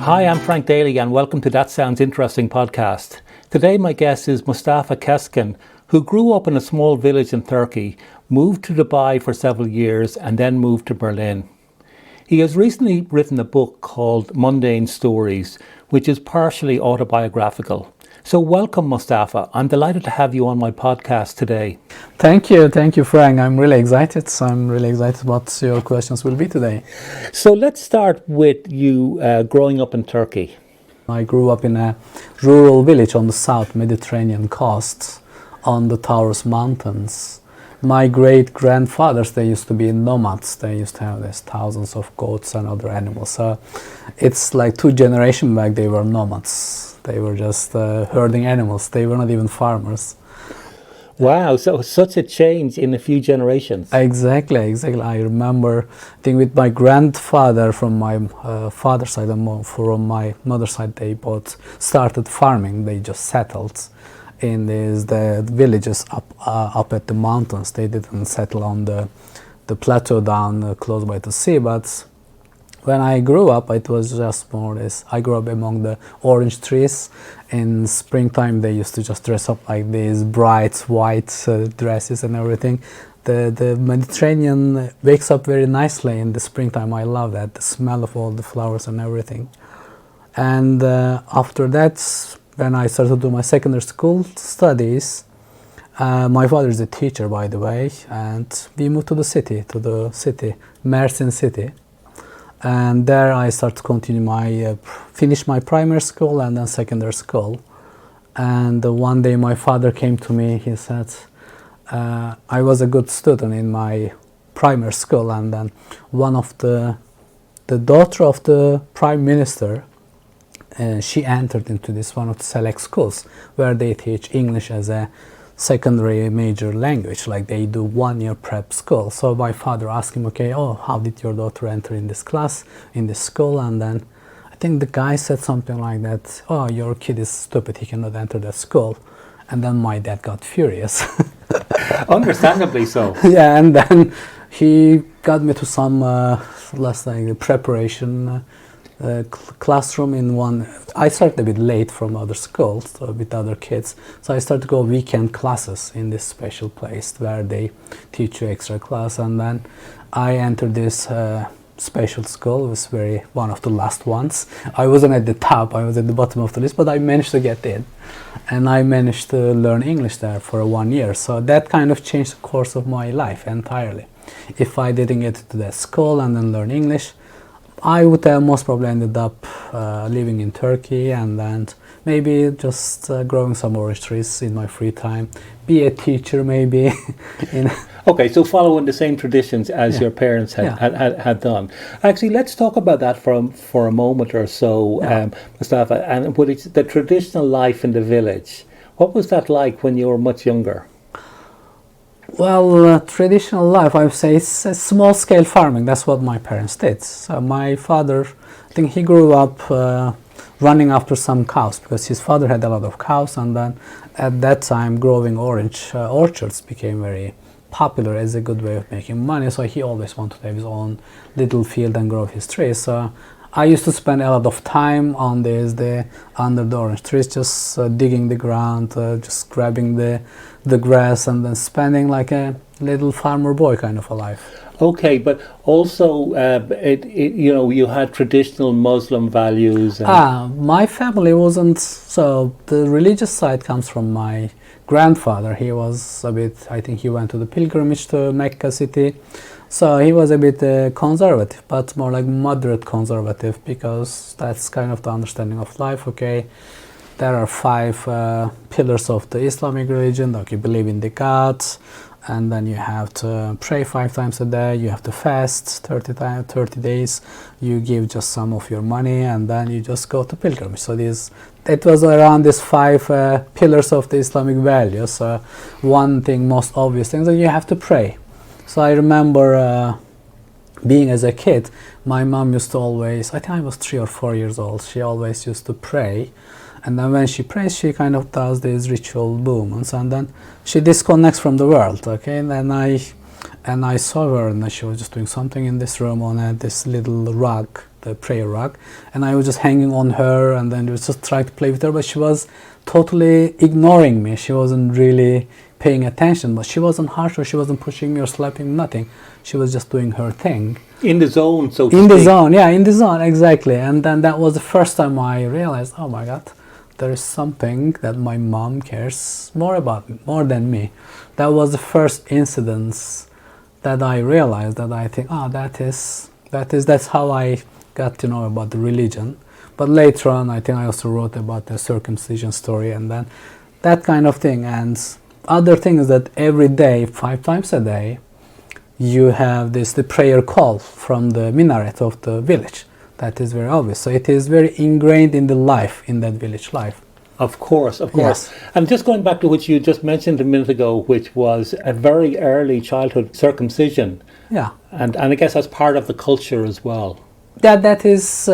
Hi, I'm Frank Daly and welcome to That Sounds Interesting podcast. Today my guest is Mustafa Keskin, who grew up in a small village in Turkey, moved to Dubai for several years and then moved to Berlin. He has recently written a book called Mundane Stories, which is partially autobiographical. So welcome, Mustafa. I'm delighted to have you on my podcast today. Thank you, Frank. I'm really excited. What your questions will be today. So let's start with you growing up in Turkey. I grew up in a rural village on the South Mediterranean coast, on the Taurus Mountains. My great-grandfathers, they used to be nomads. They used to have these thousands of goats and other animals. So it's like 2 generations back, they were nomads. They were just herding animals. They were not even farmers. Wow, so such a change in a few generations. Exactly. I remember, I think with my grandfather from my father's side and from my mother's side, they both started farming. They just settled in the villages up at the mountains. They didn't settle on the plateau down close by the sea, but when I grew up, it was just more this. I grew up among the orange trees. In springtime, they used to just dress up like these bright white dresses and everything. The Mediterranean wakes up very nicely in the springtime. I love that, the smell of all the flowers and everything. And after that, when I started to do my secondary school studies, my father is a teacher, by the way, and we moved to the city, Mersin city. And there I started to continue finish my primary school and then secondary school. And one day my father came to me, he said, I was a good student in my primary school, and then one of the daughter of the prime minister, she entered into one of the select schools where they teach English as a secondary major language, like they do 1-year prep school. So my father asked him, okay, how did your daughter enter in this class, in this school? And then I think the guy said something like that, your kid is stupid, he cannot enter that school. And then my dad got furious. Understandably so. Yeah, and then he got me to some preparation classroom in one. I started a bit late from other schools with other kids, so I started to go weekend classes in this special place where they teach you extra class. And then I entered this special school. It was one of the last ones. I wasn't at the top, I was at the bottom of the list, but I managed to get in, and I managed to learn English there for 1 year. So that kind of changed the course of my life entirely. If I didn't get to that school and then learn English, I would have most probably ended up living in Turkey and then maybe just growing some orange trees in my free time, be a teacher maybe. Okay, so following the same traditions as your parents had done. Actually, let's talk about that for a moment or so, Mustafa, and the traditional life in the village. What was that like when you were much younger? Well, traditional life, I would say, it's a small-scale farming. That's what my parents did. So my father, I think he grew up running after some cows because his father had a lot of cows, and then at that time growing orange orchards became very popular as a good way of making money. So he always wanted to have his own little field and grow his trees. So I used to spend a lot of time on under the orange trees, just digging the ground, just grabbing the grass, and then spending like a little farmer boy kind of a life. Okay, but also, you had traditional Muslim values. My family wasn't, so the religious side comes from my grandfather. He was I think he went to the pilgrimage to Mecca city. So he was a bit conservative, but more like moderate conservative, because that's kind of the understanding of life. Okay, there are 5 pillars of the Islamic religion. Like you believe in the gods, and then you have to pray 5 times a day. You have to fast 30 days. You give just some of your money, and then you just go to pilgrimage. So it was around these 5 pillars of the Islamic values. One thing, most obvious thing, is that you have to pray. So I remember being as a kid, my mom used to always, I think I was 3 or 4 years old, she always used to pray. And then when she prays, she kind of does these ritual movements, and then she disconnects from the world, okay? And I saw her, and she was just doing something in this room on this little rug the prayer rug, and I was just hanging on her, and then just trying to play with her, but she was totally ignoring me. She wasn't really paying attention, but she wasn't harsh, or she wasn't pushing me or slapping me, nothing. She was just doing her thing. In the zone, so to In the speak. zone, yeah, in the zone, exactly. And then that was the first time I realized, oh my God, there is something that my mom cares more about me, more than me. That was the first incidence that I realized, that I think, that's how I got to know about the religion. But later on, I think I also wrote about the circumcision story, and then that kind of thing. And other thing is that every day, 5 times a day, you have the prayer call from the minaret of the village. That is very obvious. So it is very ingrained in the life, in that village life. Of course, of course. Yes. And just going back to what you just mentioned a minute ago, which was a very early childhood circumcision. Yeah. And I guess that's part of the culture as well. That is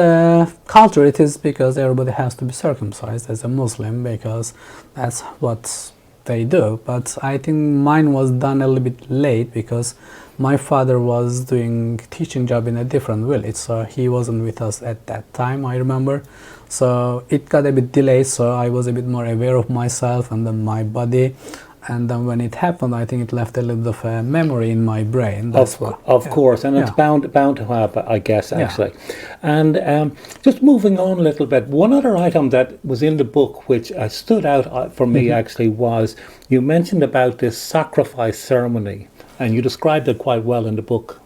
culture. It is because everybody has to be circumcised as a Muslim, because that's what they do. But I think mine was done a little bit late, because my father was doing teaching job in a different village, so he wasn't with us at that time, I remember. So it got a bit delayed, so I was a bit more aware of myself and then my body. And then when it happened, I think it left a little bit of a memory in my brain. That's Of course, and it's bound to have, I guess, actually. And just moving on a little bit, one other item that was in the book which stood out for me actually was, you mentioned about this sacrifice ceremony, and you described it quite well in the book.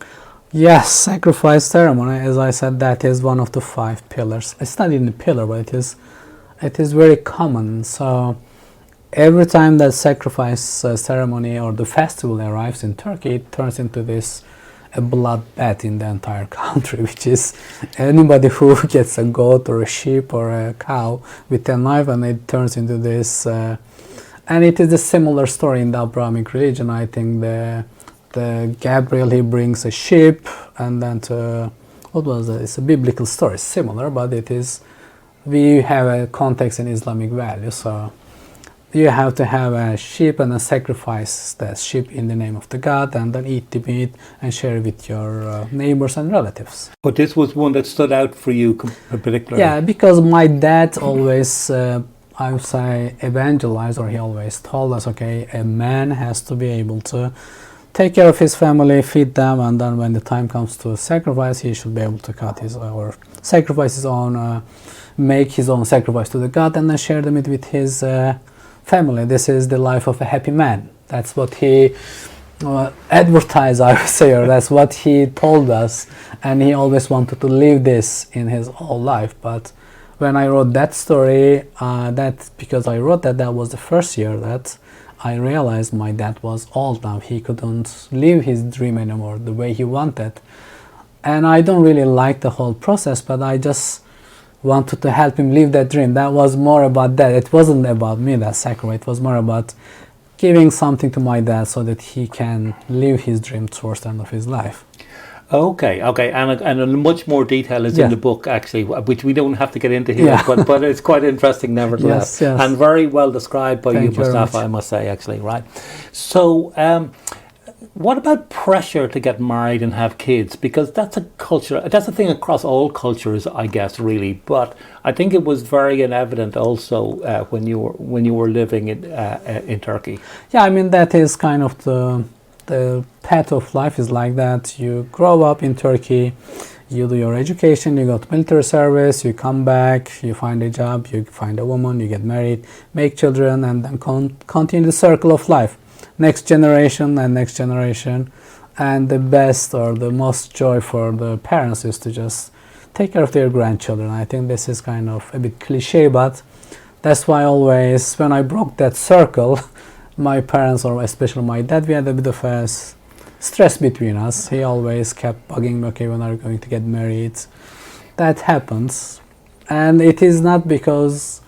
Yes, sacrifice ceremony, as I said, that is one of the 5 pillars. It's not in the pillar, but it is very common. So every time that sacrifice ceremony or the festival arrives in Turkey, it turns into a bloodbath in the entire country, which is anybody who gets a goat or a sheep or a cow with a knife, and it turns into this. And it is a similar story in the Abrahamic religion. I think the Gabriel, he brings a sheep, and then it's a biblical story, similar, but we have a context in Islamic value. So you have to have a sheep and then sacrifice the sheep in the name of the God, and then eat the meat and share it with your neighbors and relatives. But this was one that stood out for you particularly. Yeah, because my dad always, I would say, evangelized, or he always told us, okay, a man has to be able to take care of his family, feed them, and then when the time comes to sacrifice, he should be able to cut or sacrifice his own, make his own sacrifice to the God, and then share the meat with his family. This is the life of a happy man. That's what he advertised, I would say, or that's what he told us, and he always wanted to live this in his whole life. But when I wrote that story, because I wrote that was the first year that I realized my dad was old now. He couldn't live his dream anymore the way he wanted. And I don't really like the whole process, but I just wanted to help him live that dream. That was more about that. It wasn't about me, that sacrifice. It was more about giving something to my dad so that he can live his dream towards the end of his life. Okay, and much more detail is in the book, actually, which we don't have to get into here, but it's quite interesting nevertheless, yes. And very well described by you, Mustafa, I must say, actually, right? So, what about pressure to get married and have kids? Because that's a thing across all cultures, I guess, really. But I think it was very evident also when you were living in Turkey. Yeah, I mean, that is kind of the path of life is like that. You grow up in Turkey, you do your education, you go to military service, you come back, you find a job, you find a woman, you get married, make children, and then continue the circle of life. Next generation and next generation. And the best or the most joy for the parents is to just take care of their grandchildren. I think this is kind of a bit cliche, but that's why always when I broke that circle, my parents, or especially my dad, we had a bit of a stress between us. He always kept bugging me, okay, when are you going to get married? That happens. And it is not because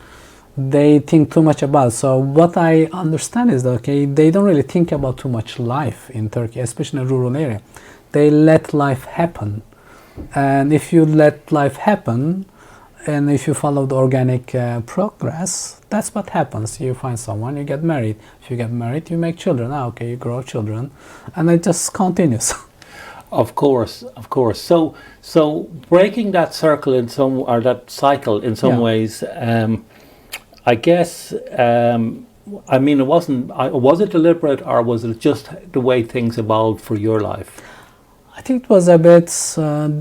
they think too much about it. So what I understand is that, okay, they don't really think about too much life in Turkey, especially in a rural area. They let life happen. And if you let life happen, and if you follow the organic progress, that's what happens. You find someone, you get married. If you get married, you make children. Okay, you grow children, and it just continues. Of course, of course. So breaking that circle in some, or that cycle in some Yeah. ways, I guess. I mean, it wasn't. Was it deliberate, or was it just the way things evolved for your life? I think it was a bit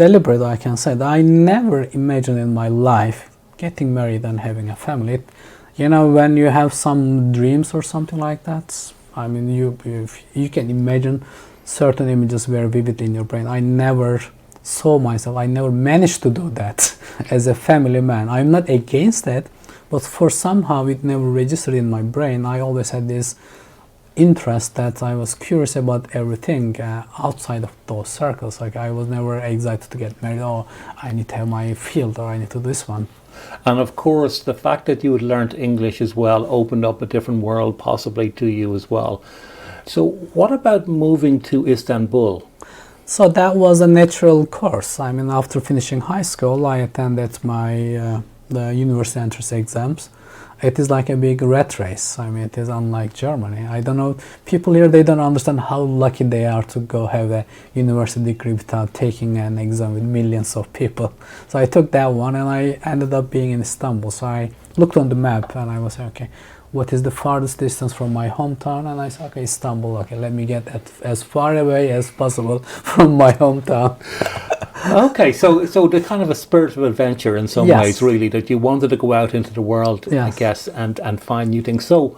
deliberate, I can say. That I never imagined in my life getting married and having a family. You know, when you have some dreams or something like that, I mean, you can imagine certain images very vivid in your brain. I never saw myself, I never managed to do that as a family man. I'm not against that, but for somehow it never registered in my brain. I always had this interest that I was curious about everything outside of those circles. Like I was never excited to get married. Oh, I need to have my field, or I need to do this one. And of course, the fact that you had learnt English as well opened up a different world possibly to you as well. So what about moving to Istanbul? So that was a natural course. I mean, after finishing high school, I attended my the university entrance exams. It is like a big rat race. I mean, it is unlike Germany. I don't know, people here, they don't understand how lucky they are to go have a university degree without taking an exam with millions of people. So I took that one, and I ended up being in Istanbul. So I looked on the map, and I was like, okay, what is the farthest distance from my hometown? And I said, okay, Istanbul. Okay, let me get as far away as possible from my hometown. Okay, so the kind of a spirit of adventure in some Yes. ways, really, that you wanted to go out into the world, I Yes. guess, and find new things. So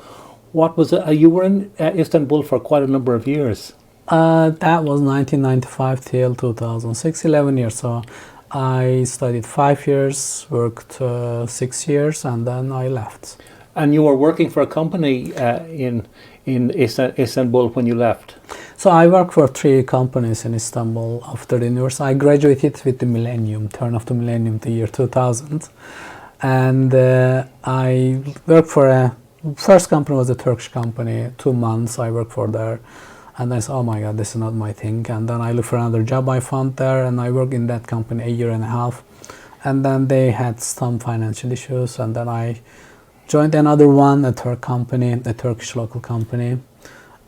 what was it? You were in Istanbul for quite a number of years. That was 1995 till 2006, 11 years. So I studied 5 years, worked 6 years, and then I left. And you were working for a company in Istanbul when you left. So I worked for 3 companies in Istanbul after the university. I graduated with the millennium, turn of the millennium, the year 2000. And I worked for first company was a Turkish company, 2 months I worked for there. And I said, oh my God, this is not my thing. And then I looked for another job I found there, and I worked in that company a year and a half. And then they had some financial issues, and then I joined another one, a third company, a Turkish local company.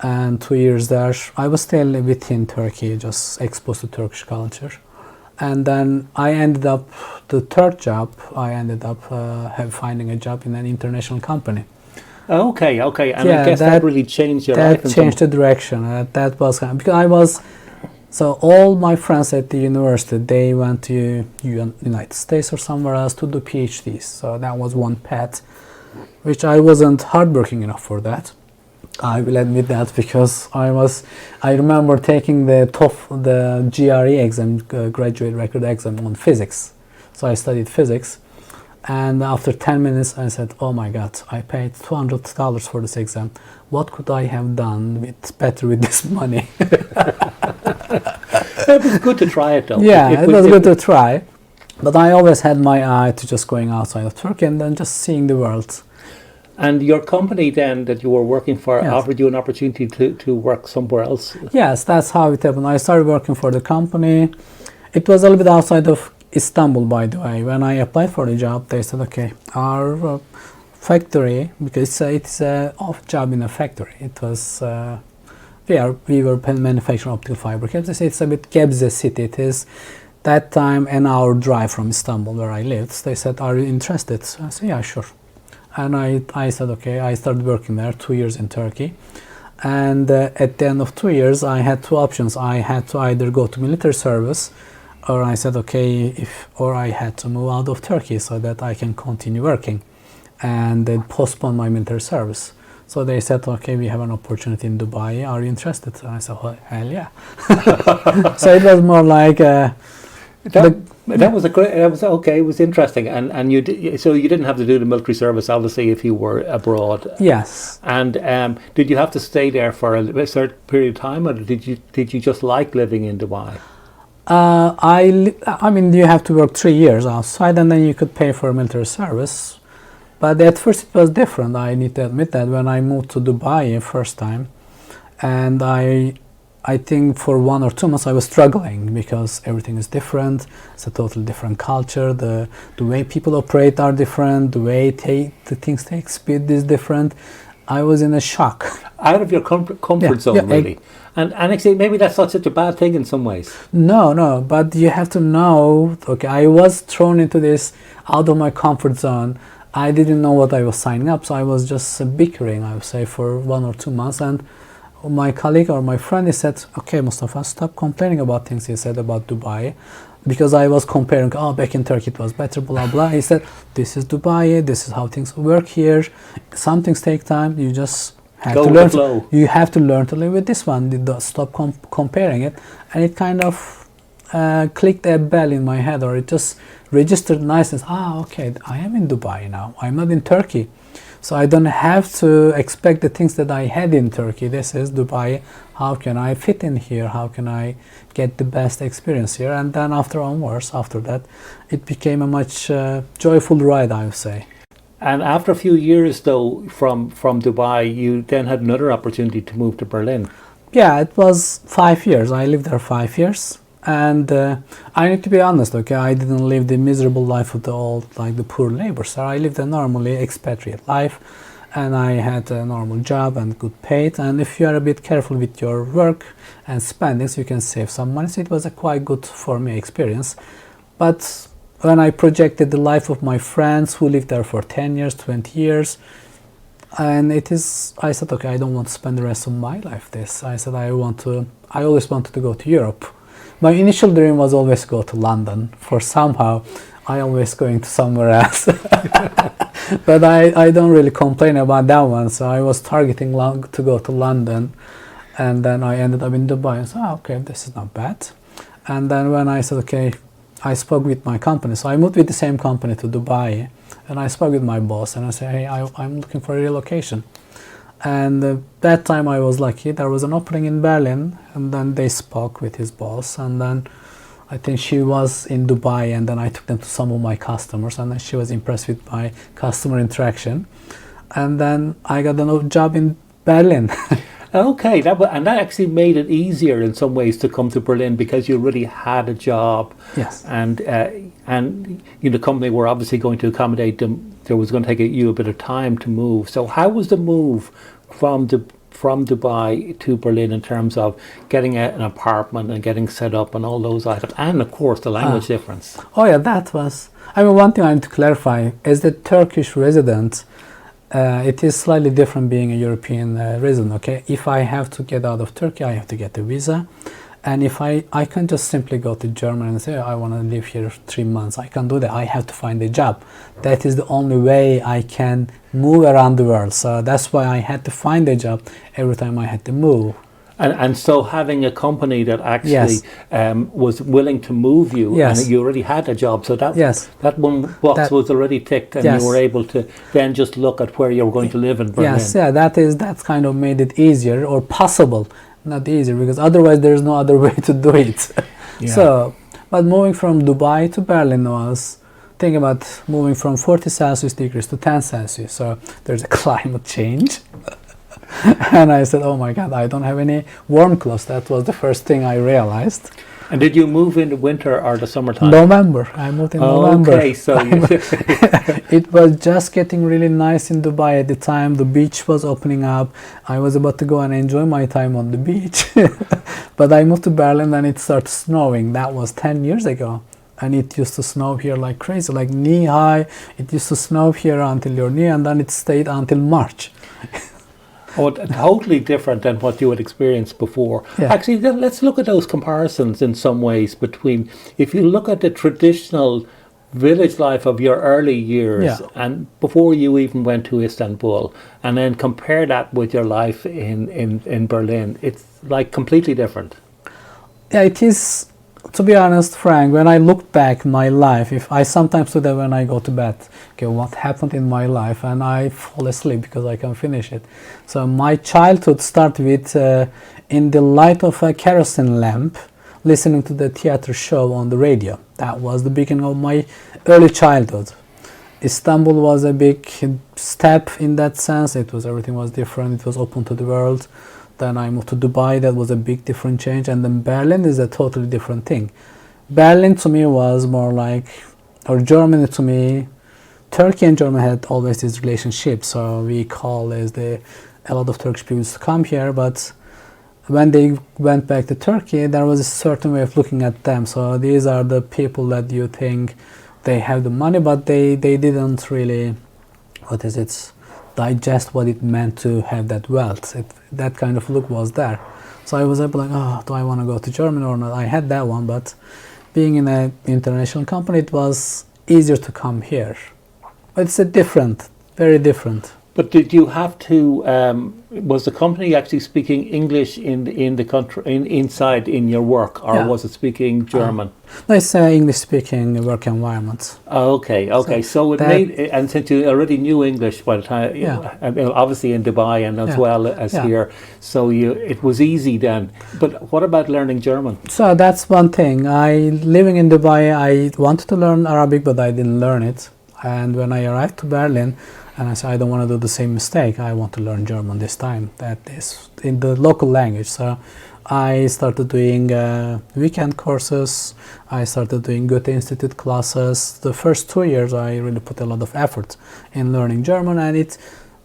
And 2 years there, I was still within Turkey, just exposed to Turkish culture. And then I ended up, the third job, I ended up finding a job in an international company. Okay, and Yeah, I guess that really changed your life. That changed the direction. That was because I was, so all my friends at the university, they went to United States or somewhere else to do PhDs. So that was one path, which I wasn't hardworking enough for that. I will admit that, because I remember taking the GRE exam, graduate record exam on physics. So I studied physics, and after 10 minutes I said, oh my God, I paid $200 for this exam. What could I have done better with this money? It was good to try it though. Yeah, it was good to try. But I always had my eye to just going outside of Turkey and then just seeing the world. And your company then that you were working for Yes. offered you an opportunity to work somewhere else? Yes, that's how it happened. I started working for the company. It was a little bit outside of Istanbul, by the way. When I applied for the job, they said, okay, our factory, because it's a off job in a factory. It was, we were manufacturing optical fiber cables. It's a bit Gebze city. It is that time an hour drive from Istanbul where I lived. They said, are you interested? I said, yeah, sure. And I said, okay. I started working there, 2 years in Turkey. And at the end of 2 years, I had 2 options. I had to either go to military service, or I said, okay, or I had to move out of Turkey so that I can continue working and then postpone my military service. So they said, okay, we have an opportunity in Dubai. Are you interested? And I said, well, hell yeah. So it was more like... That was okay. It was interesting, and so you didn't have to do the military service, obviously, if you were abroad. Yes. And did you have to stay there for a certain period of time, or did you just like living in Dubai? I mean, you have to work 3 years outside, and then you could pay for military service. But at first it was different. I need to admit that when I moved to Dubai first time, and I think for 1 or 2 months I was struggling because everything is different. It's a totally different culture. The way people operate are different. The way the things take speed is different. I was in a shock. Out of your comfort zone, really. And actually, maybe that's not such a bad thing in some ways. No, but you have to know, okay, I was thrown into this out of my comfort zone. I didn't know what I was signing up, so I was just bickering, I would say, for 1 or 2 months. And my colleague or my friend, he said, okay, Mustafa, stop complaining about things he said about Dubai. Because I was comparing, back in Turkey it was better, blah, blah. He said, this is Dubai, this is how things work here. Some things take time, you just have to learn. You have to learn to live with this one. Stop comparing it. And it kind of clicked a bell in my head, or it just registered nicely. Okay, I am in Dubai now. I'm not in Turkey. So I don't have to expect the things that I had in Turkey. This is Dubai. How can I fit in here? How can I get the best experience here? And then after that, it became a much joyful ride, I would say. And after a few years, though, from Dubai, you then had another opportunity to move to Berlin. Yeah, it was 5 years. I lived there 5 years. And I need to be honest, okay, I didn't live the miserable life of the poor laborers. I lived a normally expatriate life, and I had a normal job and good paid. And if you are a bit careful with your work and spendings, you can save some money. So it was a quite good for me experience. But when I projected the life of my friends who lived there for 10 years, 20 years, and I said, okay, I don't want to spend the rest of my life this. I said, I always wanted to go to Europe. My initial dream was always go to London. For somehow, I always going to somewhere else. But I don't really complain about that one. So I was targeting to go to London, and then I ended up in Dubai. I said, okay, this is not bad. And then when I said, okay, I spoke with my company. So I moved with the same company to Dubai, and I spoke with my boss, and I said, hey, I'm looking for a relocation. And that time I was lucky. There was an opening in Berlin, and then they spoke with his boss, and then I think she was in Dubai, and then I took them to some of my customers, and then she was impressed with my customer interaction, and then I got a job in Berlin. Okay, that actually made it easier in some ways to come to Berlin because you really had a job. Yes. And the company were obviously going to accommodate them. There was going to take you a bit of time to move. So how was the move from Dubai to Berlin in terms of getting an apartment and getting set up and all those items, and of course the language difference? Oh yeah, that was. One thing I need to clarify is the Turkish resident. It is slightly different being a European resident, okay? If I have to get out of Turkey, I have to get a visa. And if I can just simply go to Germany and say, I want to live here 3 months. I can't do that. I have to find a job. That is the only way I can move around the world. So that's why I had to find a job every time I had to move. And so having a company that actually was willing to move you, and you already had a job, so that one box was already ticked, and you were able to then just look at where you were going to live in Berlin. Yes, that's kind of made it easier, or possible, not easier, because otherwise there's no other way to do it. Yeah. So, but moving from Dubai to Berlin was, think about moving from 40 Celsius degrees to 10 Celsius, so there's a climate change. And I said, oh my God, I don't have any warm clothes. That was the first thing I realized. And did you move in the winter or the summertime? November. I moved in November. Okay, so it was just getting really nice in Dubai at the time. The beach was opening up. I was about to go and enjoy my time on the beach. But I moved to Berlin and it started snowing. That was 10 years ago. And it used to snow here like crazy, like knee high. It used to snow here until your knee, and then it stayed until March. Oh, totally different than what you had experienced before. Yeah. Actually, let's look at those comparisons in some ways between, if you look at the traditional village life of your early years and before you even went to Istanbul, and then compare that with your life in Berlin, it's like completely different. Yeah, it is. To be honest, Frank, when I look back my life, if I sometimes do that when I go to bed, okay, what happened in my life, and I fall asleep because I can't finish it. So my childhood started with in the light of a kerosene lamp, listening to the theater show on the radio. That was the beginning of my early childhood. Istanbul was a big step in that sense. Everything was different. It was open to the world. Then I moved to Dubai. That was a big different change. And then Berlin is a totally different thing. Berlin to me was more like, or Germany to me, Turkey and Germany had always this relationship, so we call as a lot of Turkish people used to come here, but when they went back to Turkey, there was a certain way of looking at them. So these are the people that you think they have the money, but they didn't really, digest what it meant to have that wealth. That kind of look was there. So I was able like, oh, do I want to go to Germany or not? I had that one, but being in an international company, it was easier to come here. But it's very different. But did you have to? Was the company actually speaking English in the country inside in your work, or was it speaking German? No, it's English-speaking work environment. Oh, okay. So it made, and since you already knew English by the time, obviously in Dubai and as well as here, so it was easy then. But what about learning German? So that's one thing. Living in Dubai, I wanted to learn Arabic, but I didn't learn it. And when I arrived to Berlin, and I said, I don't want to do the same mistake. I want to learn German this time. That is in the local language. So I started doing weekend courses. I started doing Goethe Institute classes. The first 2 years, I really put a lot of effort in learning German, and it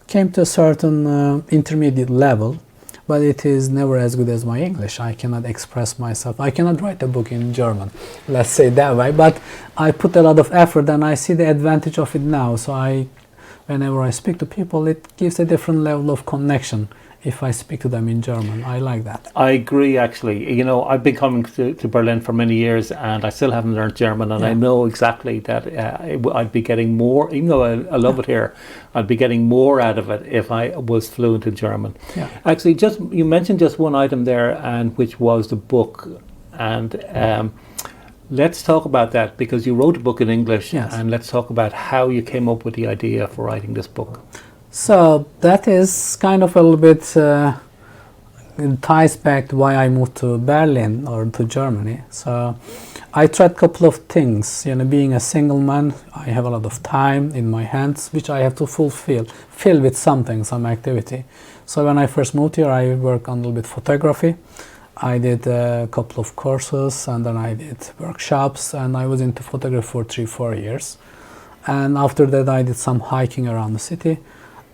came to a certain intermediate level. But it is never as good as my English. I cannot express myself. I cannot write a book in German, let's say that way. But I put a lot of effort, and I see the advantage of it now. So whenever I speak to people, it gives a different level of connection if I speak to them in German. I like that. I agree, actually. You know, I've been coming to Berlin for many years, and I still haven't learned German, and I know exactly that I'd be getting more, even though I love it here, I'd be getting more out of it if I was fluent in German. Yeah. Actually, you mentioned just one item there, and which was the book, and let's talk about that, because you wrote a book in English, and let's talk about how you came up with the idea for writing this book. So that is kind of a little bit it ties back to why I moved to Berlin or to Germany. So I tried a couple of things. You know, being a single man, I have a lot of time in my hands, which I have to fill with something, some activity. So when I first moved here, I worked on a little bit photography. I did a couple of courses, and then I did workshops, and I was into photography for 3-4 years. And after that, I did some hiking around the city.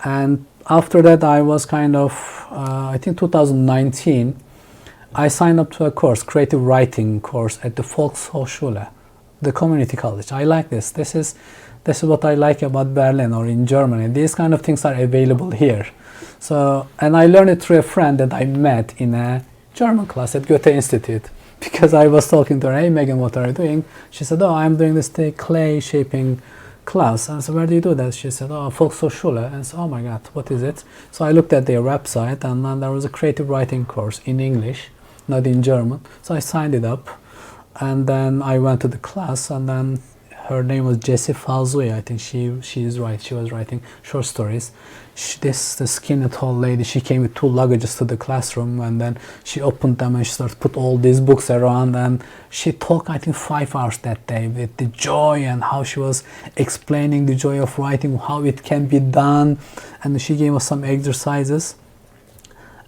And after that, I was kind of, I think 2019, I signed up to a course, creative writing course at the Volkshochschule, the community college. I like this. This is what I like about Berlin or in Germany. These kind of things are available here. So, and I learned it through a friend that I met in a German class at Goethe Institute, because I was talking to her, hey Megan, what are you doing? She said, oh, I'm doing this clay shaping class. And I said, where do you do that? She said, oh, Volkshochschule. And I said, oh my God, what is it? So I looked at their website, and then there was a creative writing course in English, not in German. So I signed it up, and then I went to the class, and then her name was Jessie Falzui. I think she was writing short stories. The skinny tall lady, she came with 2 luggages to the classroom, and then she opened them and she started to put all these books around, and she talked, I think, 5 hours that day with the joy and how she was explaining the joy of writing, how it can be done, and she gave us some exercises.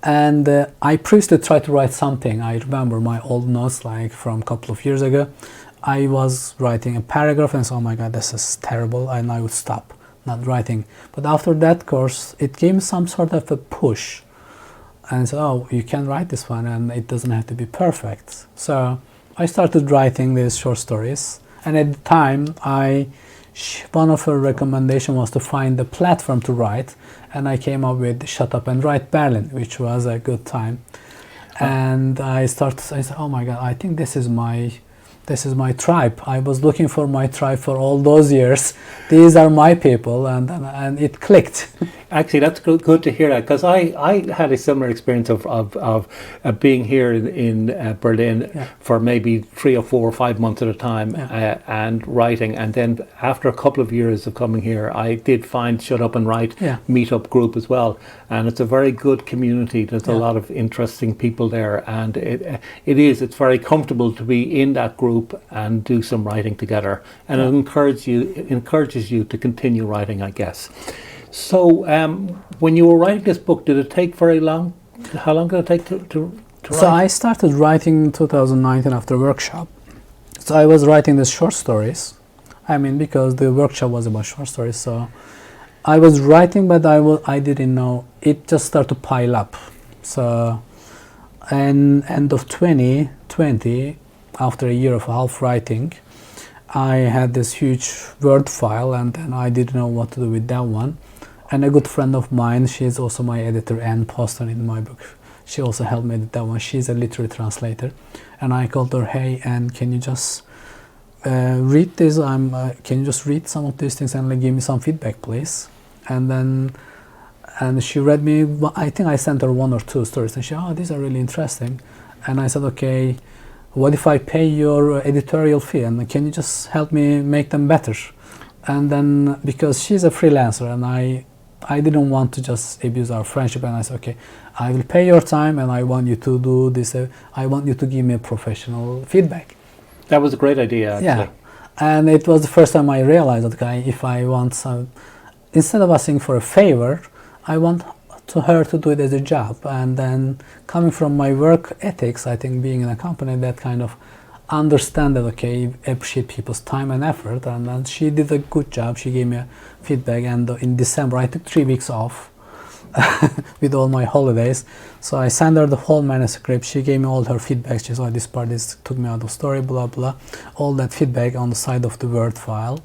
And I previously tried to write something. I remember my old notes, like from a couple of years ago. I was writing a paragraph and said, oh my God, this is terrible, and I would stop not writing. But after that course, it gave me some sort of a push, and said, oh, you can write this one, and it doesn't have to be perfect. So I started writing these short stories, and at the time, one of her recommendations was to find a platform to write, and I came up with Shut Up and Write Berlin, which was a good time. And I said, oh my God, I think this is my tribe. I was looking for my tribe for all those years. These are my people, and it clicked. Actually, that's good to hear that, because I had a similar experience of being here in Berlin for maybe 3 or 4 or 5 months at a time and writing, and then after a couple of years of coming here, I did find Shut Up and Write meetup group as well, and it's a very good community. There's a lot of interesting people there, and it's very comfortable to be in that group and do some writing together, and it encourages you to continue writing, I guess. So when you were writing this book, did it take very long? How long did it take to write? So I started writing in 2019 after a workshop. So I was writing these short stories, I mean, because the workshop was about short stories, so I was writing, but I didn't know. It just started to pile up. So, and end of 2020, after a year of half writing, I had this huge Word file, and then I didn't know what to do with that one. And a good friend of mine, she's also my editor and poster in my book. She also helped me with that one. She's a literary translator. And I called her, hey, and can you just read this? Can you just read some of these things and give me some feedback, please? And she read me, I think I sent her 1 or 2 stories. And she, oh, these are really interesting. And I said, okay, what if I pay your editorial fee? And can you just help me make them better? And then, because she's a freelancer, and I didn't want to just abuse our friendship, and I said, okay, I will pay your time, and I want you to do this. I want you to give me a professional feedback. That was a great idea, actually. Yeah, and it was the first time I realized that, okay, if I want some, instead of asking for a favor, I want her to do it as a job. And then, coming from my work ethics, I think being in a company that kind of understand that, okay, appreciate people's time and effort, and then she did a good job. She gave me a feedback, and in December I took 3 weeks off with all my holidays. So I sent her the whole manuscript. She gave me all her feedback. She said, oh, this part took me out of story, blah blah, all that feedback on the side of the Word file.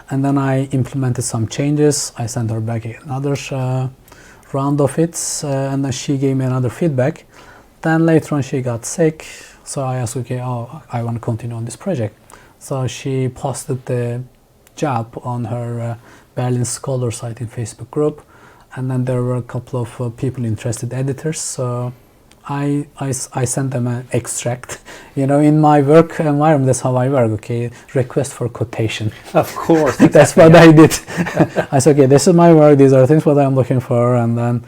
And then I implemented some changes. I sent her back another round of it, and then she gave me another feedback. Then later on she got sick. So I asked, okay, I want to continue on this project. So she posted the job on her Berlin Scholar site in Facebook group, and then there were a couple of people interested, editors. So I sent them an extract. You know, in my work environment, that's how I work. Okay, request for quotation. Of course, that's what I did. I said, okay, this is my work. These are things what I'm looking for, and then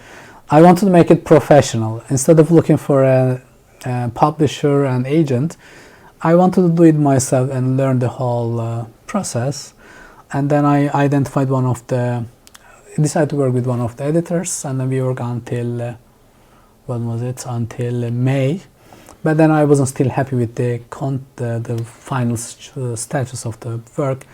I wanted to make it professional instead of looking for a publisher and agent. I wanted to do it myself and learn the whole process. And then I identified decided to work with one of the editors, and then we worked until until May. But then I wasn't still happy with the final status of the work.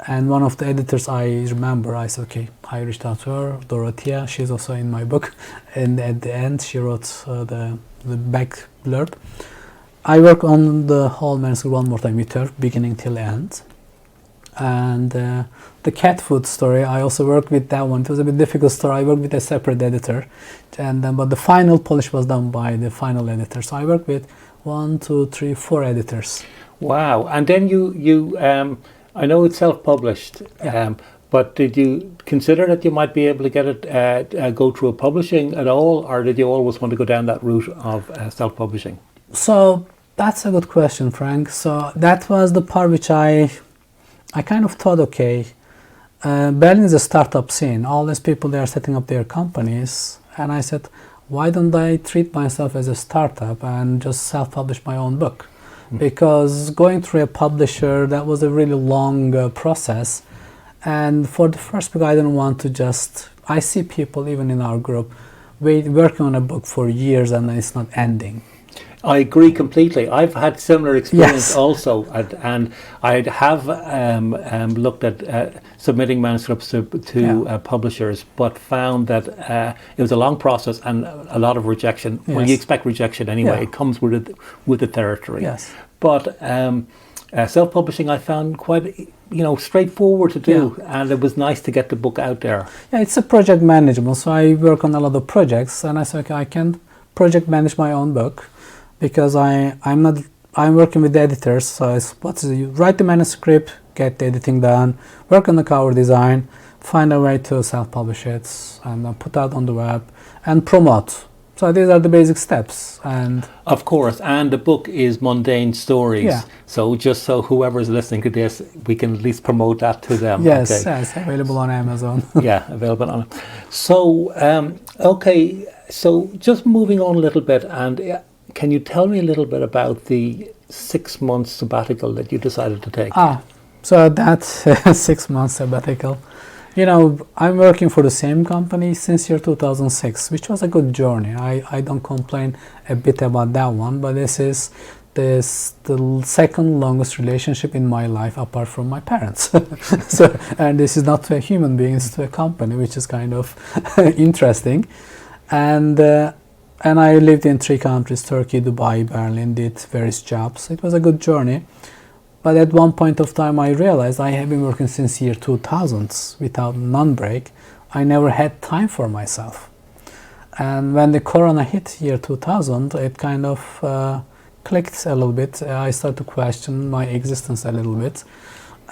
And one of the editors, I remember, I said, okay, I reached out to her, Dorothea. She's also in my book, and at the end she wrote the back blurb. I work on the whole manuscript one more time with her, beginning till end. And the cat food story, I also worked with that one. It was a bit difficult story. I worked with a separate editor, but the final polish was done by the final editor. So I worked with 1, 2, 3, 4 editors. Wow! And then you I know it's self-published. Yeah. But did you consider that you might be able to get it go through a publishing at all, or did you always want to go down that route of self-publishing? So that's a good question, Frank. So that was the part which I kind of thought, okay, Berlin is a startup scene. All these people, they are setting up their companies, and I said, why don't I treat myself as a startup and just self-publish my own book? Because going through a publisher, that was a really long process. And for the first book, I didn't want to I see people even in our group working on a book for years and it's not ending. I agree completely. I've had similar experience Yes. also, and I have looked at submitting manuscripts to publishers, but found that it was a long process and a lot of rejection. Yes. Well, you expect rejection anyway. Yeah. It comes with the territory. Yes. But self-publishing, I found quite straightforward to do, and it was nice to get the book out there. Yeah, it's a project management. So I work on a lot of projects, and I said, okay, I can project manage my own book. Because I'm working with the editors, so you write the manuscript, get the editing done, work on the cover design, find a way to self-publish it, and then put out on the web and promote. So these are the basic steps. And of course, and the book is Mundane Stories. Yeah. So just so whoever is listening to this, we can at least promote that to them. Yes, okay. yes, available on Amazon. Yeah, available on. So okay, so just moving on a little bit, and can you tell me a little bit about the 6 month sabbatical that you decided to take? So that 6 month sabbatical. I'm working for the same company since year 2006, which was a good journey. I don't complain a bit about that one, but this is the second longest relationship in my life apart from my parents. So, and this is not to a human being, it's to a company, which is kind of interesting. And I lived in 3 countries, Turkey, Dubai, Berlin, did various jobs. It was a good journey. But at one point of time I realized I have been working since year 2000 without non-break. I never had time for myself. And when the corona hit year 2000, it kind of clicked a little bit. I started to question my existence a little bit.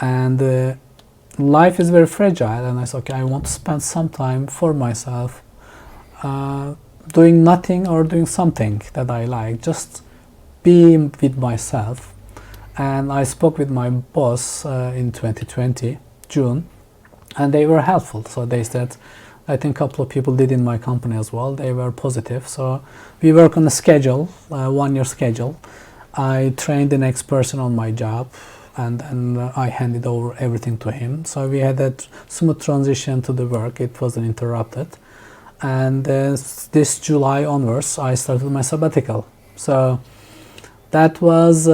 And life is very fragile, and I said, okay, I want to spend some time for myself, doing nothing or doing something that I like, just being with myself. And I spoke with my boss in 2020, June, and they were helpful. So they said, I think a couple of people did in my company as well. They were positive. So we work on a schedule, 1-year schedule. I trained the next person on my job, and then I handed over everything to him. So we had a smooth transition to the work. It wasn't interrupted. And this July onwards, I started my sabbatical. So that was,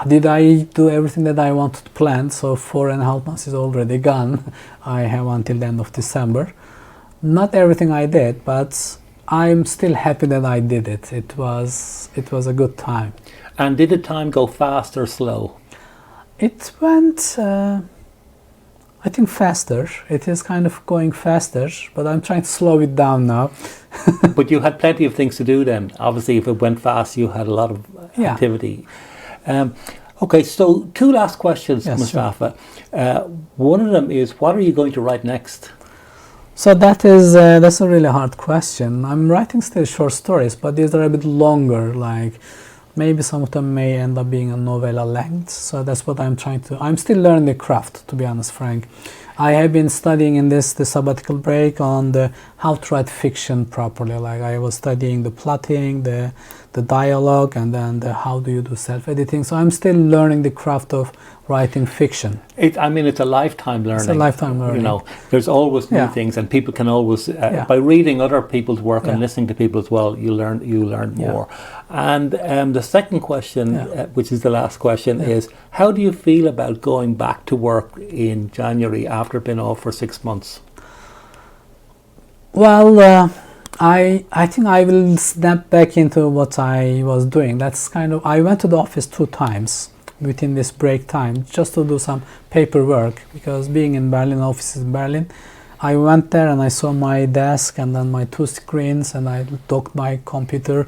did I do everything that I wanted to plan? So 4.5 months is already gone. I have until the end of December. Not everything I did, but I'm still happy that I did it. It was a good time. And did the time go fast or slow? It went, I think, faster. It is kind of going faster, but I'm trying to slow it down now. But you had plenty of things to do then. Obviously, if it went fast, you had a lot of activity. Okay, so 2 last questions, yes, Mustafa. Sure. One of them is, what are you going to write next? So that's a really hard question. I'm writing still short stories, but these are a bit longer, like maybe some of them may end up being a novella length. So that's what I'm trying to, I'm still learning the craft, to be honest, Frank. I have been studying in the sabbatical break on how to write fiction properly. Like I was studying the plotting, the dialogue, and then how do you do self-editing. So I'm still learning the craft of writing fiction. It's a lifetime learning. It's a lifetime learning. You know, there's always new things, and people can always, by reading other people's work and listening to people as well, you learn more. And the second question, which is the last question, is how do you feel about going back to work in January after being off for 6 months? Well, I think I will snap back into what I was doing. That's kind of, I went to the office 2 times within this break time just to do some paperwork, because being in Berlin, office in Berlin, I went there and I saw my desk and then my 2 screens, and I docked my computer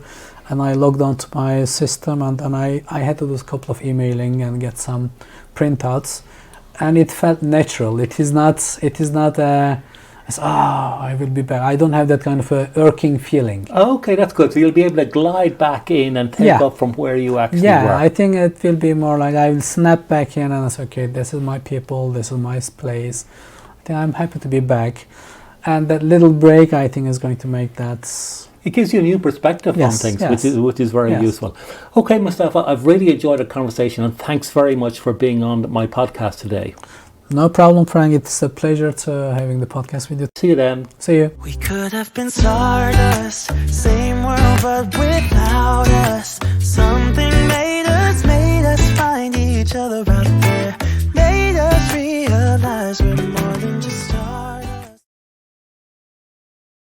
and I logged onto my system, and then I had to do a couple of emailing and get some printouts, and it felt natural. It is not I will be back. I don't have that kind of a irking feeling. Okay, that's good. So you'll be able to glide back in and take up from where you actually were. I think it will be more like I will snap back in and say, okay, this is my people, this is my place. I think I'm happy to be back. And that little break, I think, is going to make that... It gives you a new perspective on things, which is very useful. Okay, Mustafa, I've really enjoyed the conversation, and thanks very much for being on my podcast today. No problem, Frank. It's a pleasure to having the podcast with you. See you then. See you. We could have been stardust, same world but without